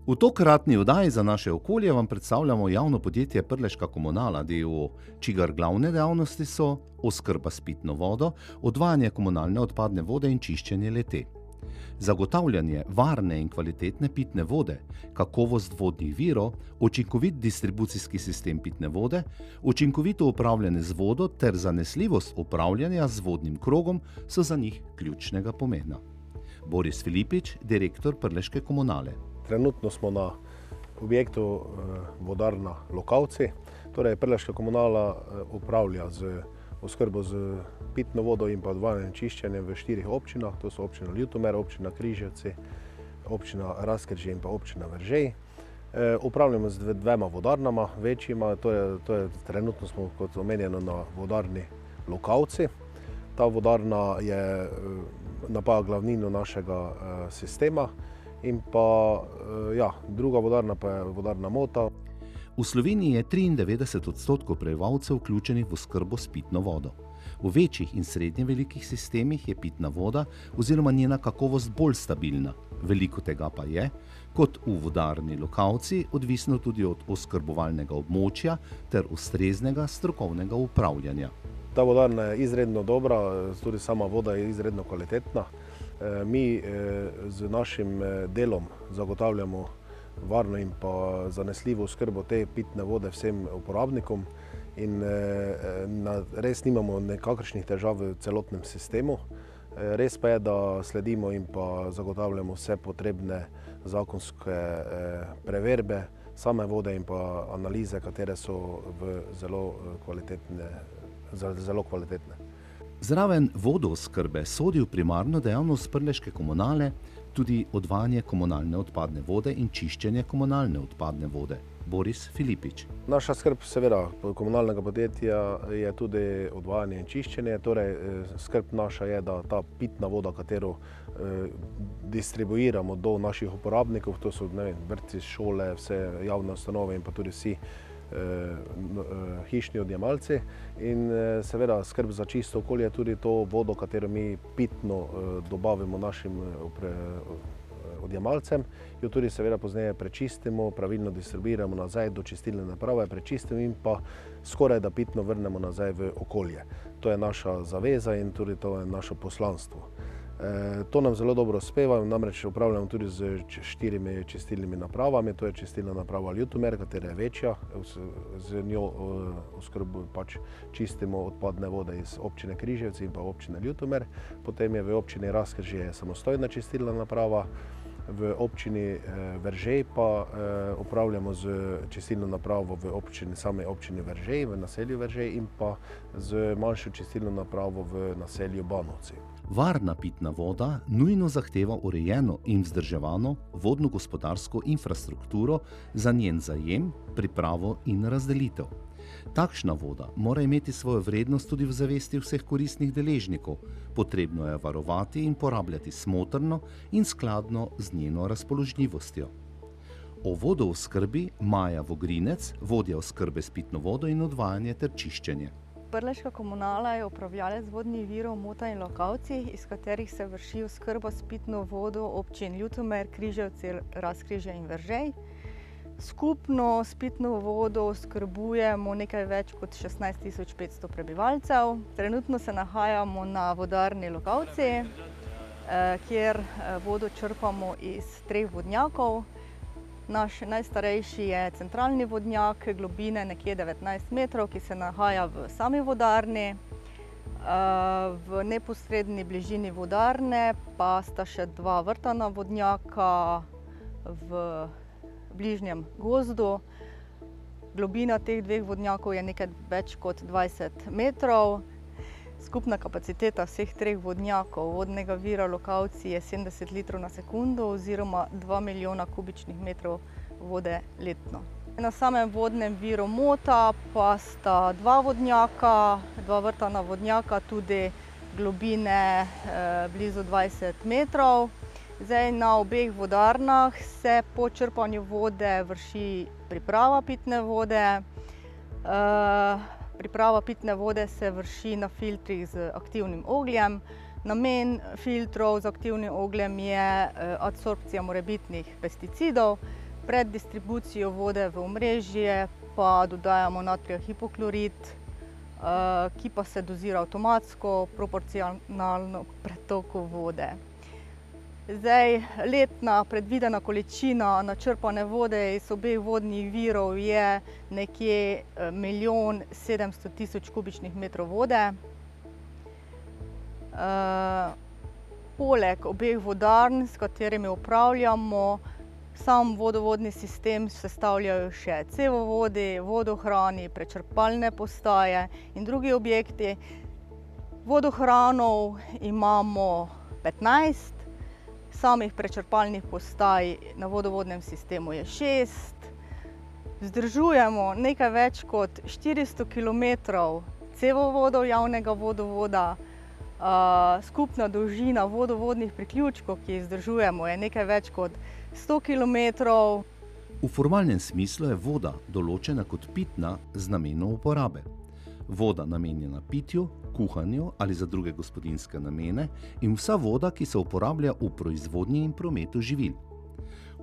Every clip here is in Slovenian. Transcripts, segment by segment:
V tokratni oddaji za naše okolje vam predstavljamo javno podjetje Prleška komunala d.o.o., čigar glavne dejavnosti so oskrba s pitno vodo, odvajanje komunalne odpadne vode in čiščenje le-te. Zagotavljanje varne in kvalitetne pitne vode, kakovost vodnih virov, učinkovit distribucijski sistem pitne vode, učinkovito upravljanje z vodo ter zanesljivost upravljanja z vodnim krogom so za njih ključnega pomena. Boris Filipič, direktor Prleške komunale. Trenutno smo na objektu vodarna Lokavci. Torej, Prleška komunala upravlja z oskrbo z pitno vodo in pa odvajanjem čiščenjem v 4 občinah. To so občina Ljutomer, občina Križevci, občina Razkrižje in pa občina Veržej. Upravljamo z 2 vodarnama večjima, trenutno smo, kot omenjeno, na vodarni Lokavci. Ta vodarna napaja glavnino našega sistema. In pa druga vodarna pa je vodarna Mota. V Sloveniji je 93% prebivalcev vključenih v oskrbo s pitno vodo. V večjih in srednje velikih sistemih je pitna voda oziroma njena kakovost bolj stabilna. Veliko tega pa je, kot v vodarni Lokavci, odvisno tudi od oskrbovalnega območja ter ustreznega strokovnega upravljanja. Ta vodarna je izredno dobra, tudi sama voda je izredno kvalitetna. Mi z našim delom zagotavljamo varno in pa zanesljivo oskrbo te pitne vode vsem uporabnikom in res nimamo nekakršnih težav v celotnem sistemu. Res pa je, da sledimo in pa zagotavljamo vse potrebne zakonske preverbe same vode in pa analize, katere so zelo kvalitetne. Zraven vodooskrbe sodi v primarno dejavnost Prleške komunale tudi odvajanje komunalne odpadne vode in čiščenje komunalne odpadne vode. Boris Filipič. Naša skrb seveda komunalnega podjetja je tudi odvajanje in čiščenje. Torej, skrb naša je, da ta pitna voda, katero distribuiramo do naših uporabnikov, to so vrtci, šole, vse javne ustanove in pa tudi vsi hišni odjemalci, in seveda skrb za čisto okolje je tudi to vodo, katero mi pitno dobavimo našim odjemalcem, jo tudi seveda pozneje prečistimo, pravilno distribuiramo nazaj do čistilne naprave, prečistimo in pa skoraj da pitno vrnemo nazaj v okolje. To je naša zaveza in tudi to je naše poslanstvo. To nam zelo dobro uspeva, namreč upravljamo tudi z 4 čistilnimi napravami. To je čistilna naprava Ljutomer, katera je večja, z njo čistimo odpadne vode iz občine Križevci in pa občine Ljutomer. Potem je v občini Razkrižje samostojna čistilna naprava, v občini Veržej pa upravljamo z čistilno napravo v same občini Veržej, v naselju Veržej in pa z manjšo čistilno napravo v naselju Banovci. Varna pitna voda nujno zahteva urejeno in vzdrževano vodno-gospodarsko infrastrukturo za njen zajem, pripravo in razdelitev. Takšna voda mora imeti svojo vrednost tudi v zavesti vseh koristnih deležnikov. Potrebno je varovati in porabljati smotrno in skladno z njeno razpoložljivostjo. O vodooskrbi Maja Vogrinec, vodja oskrbe s pitno vodo in odvajanje ter čiščenje. Prleška komunala je upravljalec vodnih virov Mota in Lokavci, iz katerih se vrši oskrba s pitno vodo občin Ljutomer, Križevci, Razkrižje in Veržej. Skupno s pitno vodo oskrbujemo nekaj več kot 16.500 prebivalcev. Trenutno se nahajamo na vodarni Lokavci, kjer vodo črpamo iz 3 vodnjakov. Naš najstarejši je centralni vodnjak, globine nekje 19 metrov, ki se nahaja v sami vodarni. V neposredni bližini vodarne pa sta še 2 vrtana vodnjaka v bližnjem gozdu. Globina teh 2 vodnjakov je nekaj več kot 20 metrov. Skupna kapaciteta vseh 3 vodnjakov vodnega vira Lokavci je 70 litrov na sekundo oziroma 2 milijona kubičnih metrov vode letno. Na samem vodnem viru Mota pa sta 2 vodnjaka, 2 vrtana vodnjaka, tudi globine blizu 20 metrov. Zdaj, na obeh vodarnah se po črpanju vode vrši priprava pitne vode. Priprava pitne vode se vrši na filtrih z aktivnim ogljem. Namen filtrov z aktivnim ogljem je adsorpcija morebitnih pesticidov Pred distribucijo vode v omrežje pa dodajamo natrijev hipoklorit, ki pa se dozira avtomatsko, proporcionalno pretoku vode. Zdaj, letna predvidena količina načrpane vode iz obeh vodnih virov je nekje 1 700 000 kubičnih metrov vode. Poleg obeh vodarn, s katerimi upravljamo, sam vodovodni sistem sestavljajo še cevovodi, vodohrani, prečrpalne postaje in drugi objekti. Vodohranov imamo 15, samih prečrpalnih postaj na vodovodnem sistemu je 6. Vzdržujemo nekaj več kot 400 km cevovodov javnega vodovoda. Skupna dolžina vodovodnih priključkov, ki jih vzdržujemo, je nekaj več kot 100 km. V formalnem smislu je voda določena kot pitna z namenom uporabe. Voda namenjena pitju, kuhanju ali za druge gospodinjske namene in vsa voda, ki se uporablja v proizvodnji in prometu živil.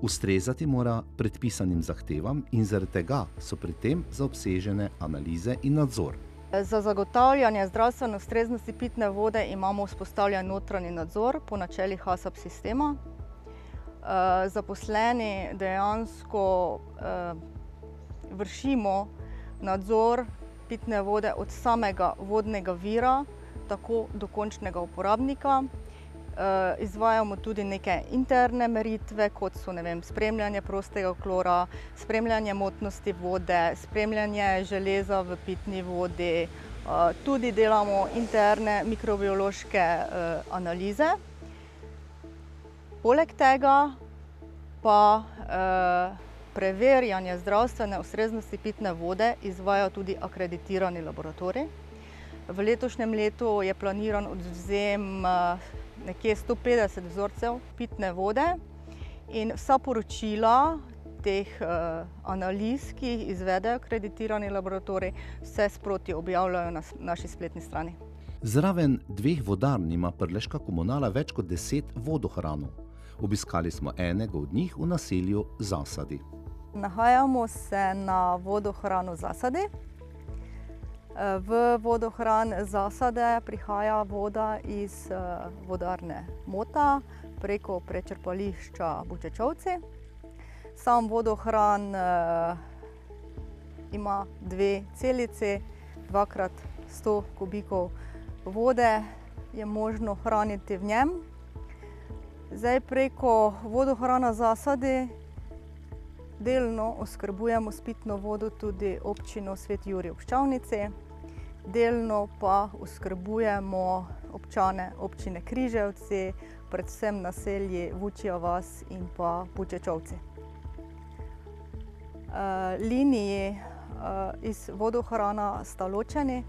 Ustrezati mora predpisanim zahtevam in zaradi tega so pri tem zaobsežene analize in nadzor. Za zagotavljanje zdravstvene ustreznosti pitne vode imamo vzpostavljen notranji nadzor po načelih HACCP sistema. Zaposleni dejansko vršimo nadzor pitne vode od samega vodnega vira, tako do končnega uporabnika. Izvajamo tudi neke interne meritve, kot so spremljanje prostega klora, spremljanje motnosti vode, spremljanje železa v pitni vodi. Tudi delamo interne mikrobiološke analize. Poleg tega pa preverjanje zdravstvene ustreznosti pitne vode izvaja tudi akreditirani laboratorij. V letošnjem letu je planiran odvzem nekje 150 vzorcev pitne vode in vsa poročila teh analiz, ki jih izvedejo akreditirani laboratorij, se sproti objavljajo na naši spletni strani. Zraven 2 vodarn ima Prleška komunala več kot 10 vodohranov. Obiskali smo enega od njih v naselju Zasadi. Nahajamo se na vodohranu Zasadi. V vodohran Zasade prihaja voda iz vodarne Mota preko prečrpališča Bučečovci. Sam vodohran ima 2 celici, 2x100 kubikov vode je možno hraniti v njem. Zdaj preko vodohrana Zasadi delno oskrbujemo s pitno vodo tudi občino Sveti Jurij ob Ščavnici, delno pa oskrbujemo občane občine Križevci, predvsem naselji Vučja vas in pa Bučečovci. Liniji iz vodohrana sta ločeni.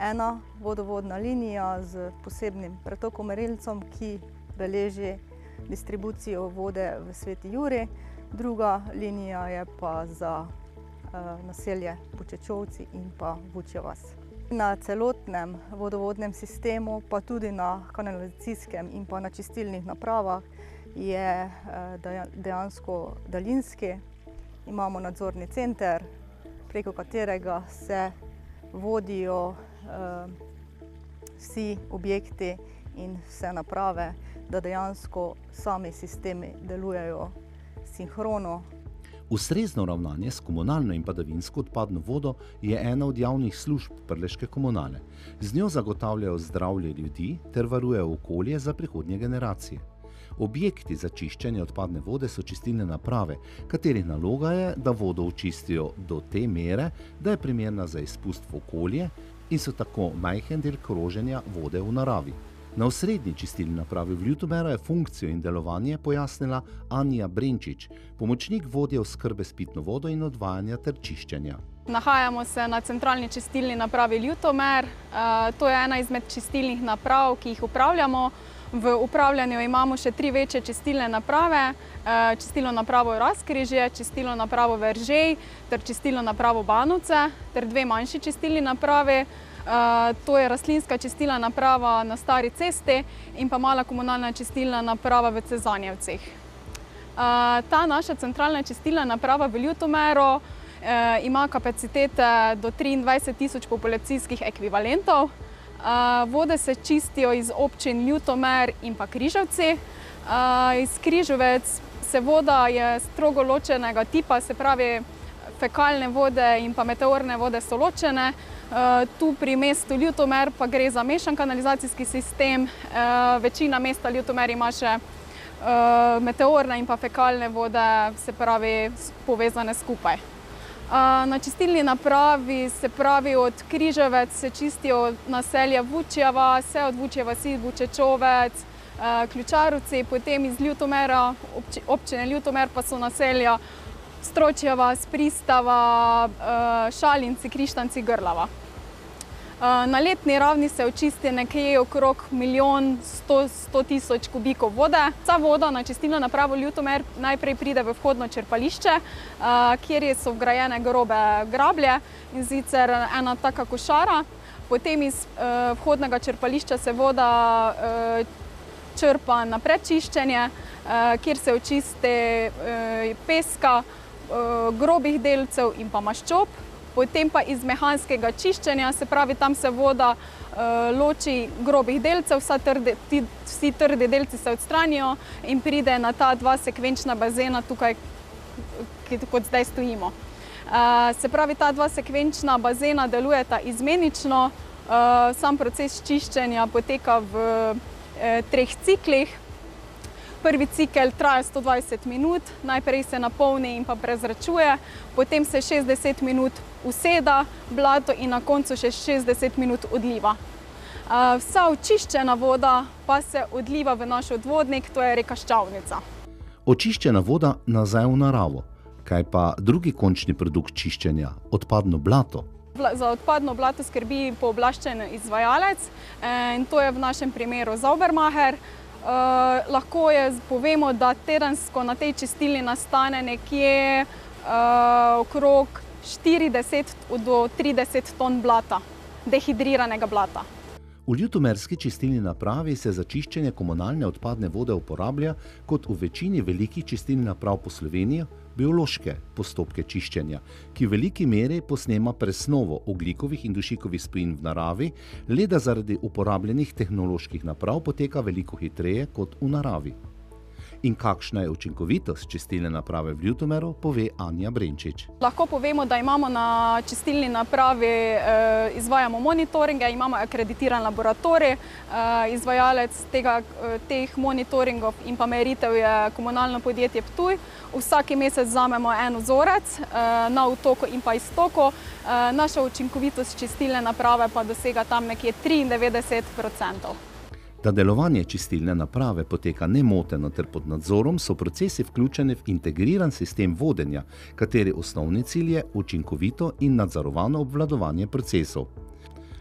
Ena vodovodna linija z posebnim pretokomerilcem, ki beleži distribucijo vode v Sveti Jurij. Druga linija je pa za naselje Bučečovci in pa Vučja vas. Na celotnem vodovodnem sistemu, pa tudi na kanalizacijskem in pa na čistilnih napravah je dejansko daljinski. Imamo nadzorni center, preko katerega se vodijo vsi objekti in vse naprave, da dejansko sami sistemi delujejo sinhrono. Ustrezno ravnanje s komunalno in padavinsko odpadno vodo je ena od javnih služb Prleške komunale. Z njo zagotavljajo zdravje ljudi ter varujejo okolje za prihodnje generacije. Objekti za čiščenje odpadne vode so čistilne naprave, katerih naloga je, da vodo očistijo do te mere, da je primerna za izpust v okolje in so tako majhen del kroženja vode v naravi. Na osrednji čistilni napravi v Ljutomeru je funkcijo in delovanje pojasnila Anja Brenčič, pomočnik vodje oskrbe s pitno vodo in odvajanja ter čiščenja. Nahajamo se na centralni čistilni napravi Ljutomer. To je ena izmed čistilnih naprav, ki jih upravljamo. V upravljanju imamo še 3 večje čistilne naprave, čistilno napravo Razkrižje, čistilno napravo Veržej ter čistilno napravo Banovce ter 2 manjši čistilni napravi. To je rastlinska čistilna naprava na Stari cesti in pa mala komunalna čistilna naprava v Cezanjevcih. Ta naša centralna čistilna naprava v Ljutomeru ima kapacitete do 23.000 populacijskih ekvivalentov. Vode se čistijo iz občin Ljutomer in pa Križevci. Iz Križevec se voda je strogo ločenega tipa, se pravi fekalne vode in pa meteorne vode so ločene. Tu pri mestu Ljutomer pa gre za mešan kanalizacijski sistem. Večina mesta Ljutomer ima še meteorne in pa fekalne vode, se pravi povezane skupaj. Na čistilni napravi, se pravi od Križevec, se čistijo naselja Vučja vas, vse od Vučje vasi, Vučečovec, Ključarovci, potem iz Ljutomera, občine Ljutomer pa so naselja Stročja vas, Pristava, Šalinci, Krištanci, Grlava. Na letni ravni se očisti nekje okrog 1.100.000 kubikov vode. Vsa voda na čistilno napravo Ljutomer najprej pride v vhodno črpališče, kjer so vgrajene grobe grablje in sicer ena taka košara. Potem iz vhodnega črpališča se voda črpa na prečiščenje, kjer se očisti peska, grobih delcev in pa maščob. Potem pa iz mehanskega čiščenja, se pravi, tam se voda loči grobih delcev, vsi trdi delci se odstranijo in pride na ta dva sekvenčna bazena tukaj, kot zdaj stojimo. Se pravi, ta dva sekvenčna bazena delujeta izmenično, sam proces čiščenja poteka v 3 ciklih. Prvi cikel traja 120 minut, najprej se napolni in pa prezračuje, potem se 60 minut useda blato in na koncu še 60 minut odliva. Vsa očiščena voda pa se odliva v naš odvodnik, to je reka Ščavnica. Očiščena voda nazaj v naravo. Kaj pa drugi končni produkt čiščenja, odpadno blato? Za odpadno blato skrbi pooblaščen izvajalec in to je v našem primeru Saubermacher. Lahko povemo, da tedensko na tej čistilni nastane nekje okrog 40 do 30 ton blata, dehidriranega blata. V ljutomerski čistilni napravi se za čiščenje komunalne odpadne vode uporablja, kot v večini velikih čistilnih naprav po Sloveniji, biološke postopke čiščenja, ki v veliki meri posnema presnovo ogljikovih in dušikovih spojin v naravi, le da zaradi uporabljenih tehnoloških naprav poteka veliko hitreje kot v naravi. In kakšna je učinkovitost čistilne naprave v Ljutomeru, pove Anja Brenčič. Lahko povemo, da imamo na čistilni napravi, izvajamo monitoringe, imamo akreditiran laboratorij, izvajalec teh monitoringov in pa meritev je komunalno podjetje Ptuj. Vsaki mesec vzamemo en vzorec na vtoku in pa iztoku. Naša učinkovitost čistilne naprave pa dosega tam nekje 93%. Da delovanje čistilne naprave poteka nemoteno ter pod nadzorom, so procesi vključeni v integriran sistem vodenja, kateri osnovni cilj je učinkovito in nadzorovano obvladovanje procesov.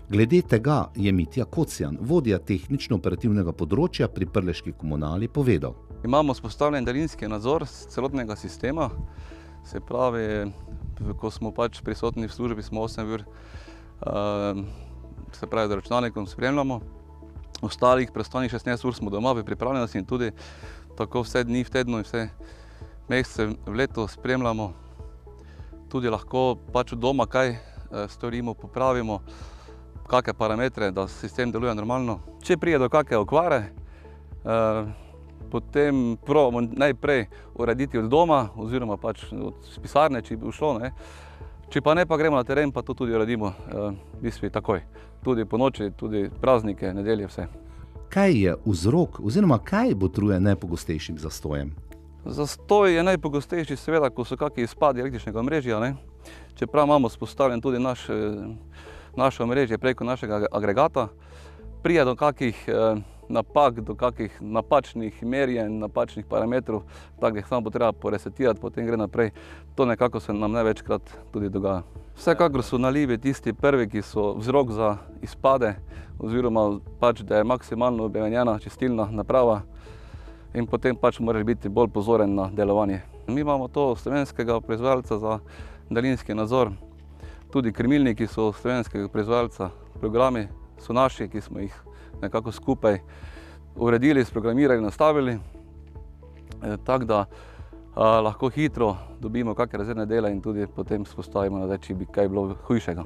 Glede tega je Mitja Kocjan, vodja tehnično-operativnega področja pri Prleški komunali, povedal. Imamo vzpostavljen daljinski nadzor celotnega sistema, se pravi, ko smo prisotni v službi, smo 8 ur, se pravi, z računalnikom spremljamo. Ostalih preostalih 16 ur smo doma v pripravljenosti in tudi tako vse dni v tednu in vse mesece v letu spremljamo. Tudi lahko doma kaj storimo, popravimo, kakšne parametre, da sistem deluje normalno. Če pride do kakšne okvare, potem probamo najprej urediti od doma oziroma od pisarne, če bi šlo. Če pa ne, pa gremo na teren, pa to tudi uredimo v bistvu takoj. Tudi po noči, tudi praznike, nedelje, vse. Kaj je vzrok oziroma kaj botruje najpogostejšim zastojem? Zastoj je najpogostejši seveda, ko so kakšni izpadi električnega omrežja. Čeprav imamo vzpostavljen tudi naše omrežje preko našega agregata, pride do kakšnih napak, do kakšnih napačnih merjenj, napačnih parametrov, tako da jih samo bo treba poresetirati, potem gre naprej. To nekako se nam največkrat tudi dogaja. Vsekakor so nalivi tisti prvi, ki so vzrok za izpade, oziroma da je maksimalno obremenjena čistilna naprava in potem moraš biti bolj pozoren na delovanje. Mi imamo to slovenskega proizvajalca za daljinski nadzor, tudi krmilniki so slovenskega proizvajalca, programi so naši, ki smo jih nekako skupaj uredili, sprogramirali, nastavili. Tako da lahko hitro dobimo kakšne rezervne dele in tudi potem vzpostavimo, če bi kaj bilo hujšega.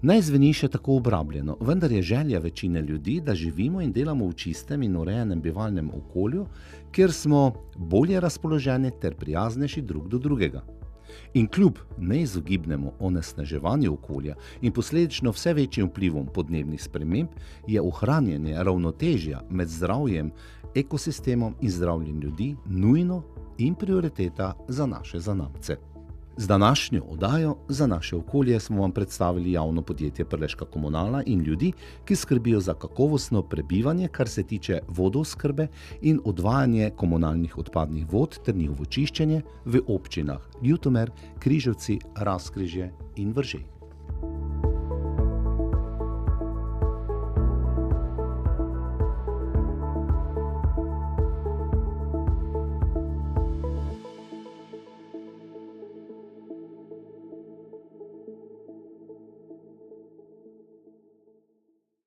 Naj zveni še tako obrabljeno, vendar je želja večine ljudi, da živimo in delamo v čistem in urejenem bivalnem okolju, kjer smo bolje razpoloženi ter prijaznejši drug do drugega. In kljub neizogibnemu onesnaževanju okolja in posledično vse večjim vplivom podnebnih sprememb je ohranjanje ravnotežja med zdravjem, ekosistemom in zdravjem ljudi nujno in prioriteta za naše zanamce. Z današnjo oddajo Za naše okolje smo vam predstavili javno podjetje Prleška komunala in ljudi, ki skrbijo za kakovostno prebivanje, kar se tiče vodooskrbe in odvajanje komunalnih odpadnih vod ter njihovo čiščenje v občinah Ljutomer, Križevci, Razkrižje in Veržej.